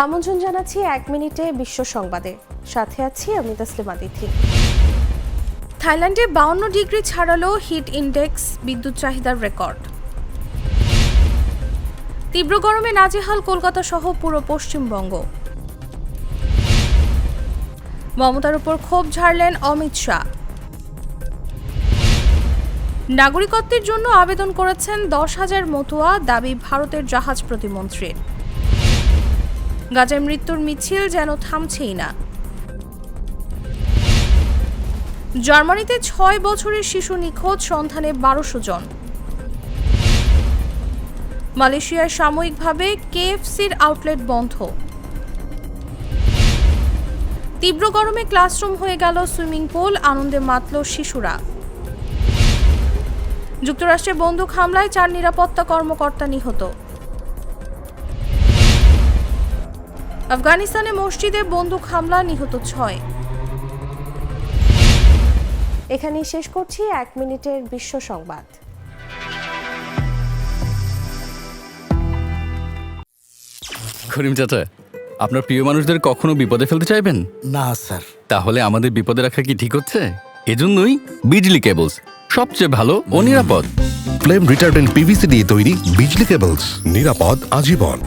আমন্ত্রণ জানাচ্ছি ১ মিনিটে বিশ্ব সংবাদে, সাথে আছি আমি তাসলিমা তিথি। থাইল্যান্ডে ৫২ ডিগ্রি ছাড়ালো হিট ইন্ডেক্স, বিদ্যুৎ চাহিদার রেকর্ড। তীব্র গরমে নাজেহাল কলকাতা সহ পুরো পশ্চিমবঙ্গ। মমতার উপর ক্ষোভ ঝাড়লেন অমিত শাহ। নাগরিকত্বের জন্য আবেদন করেছেন ১০,০০০ মতুয়া, দাবি ভারতের জাহাজ প্রতিমন্ত্রীর। গাজায় মৃত্যুর মিছিল যেন থামছেই না। জার্মানিতে ৬ বছরের শিশু নিখোঁজ, সন্ধানে ১২০০ জন। মালয়েশিয়ায় সাময়িকভাবে কেএফসির আউটলেট বন্ধ। তীব্র গরমে ক্লাসরুম হয়ে গেল সুইমিং পুল, আনন্দে মাতল শিশুরা। যুক্তরাষ্ট্রে বন্দুক হামলায় ৪ নিরাপত্তা কর্মকর্তা নিহত। আফগানিস্তানে মসজিদে বন্দুক হামলা, নিহত ৬। এখানেই শেষ করছি ১ মিনিটের বিশ্ব সংবাদ। করিম চাচা, আপনার প্রিয় মানুষদের কখনো বিপদে ফেলতে চাইবেন না স্যার। তাহলে আমাদের বিপদে রাখা কি ঠিক হচ্ছে? এজন্যই বিজলি কেবলস সবচেয়ে ভালো ও নিরাপদ। ফ্লেম রিটার্ডেন্ট পিভিসি দিয়ে তৈরি বিজলি কেবলস, নিরাপদ আজীবন।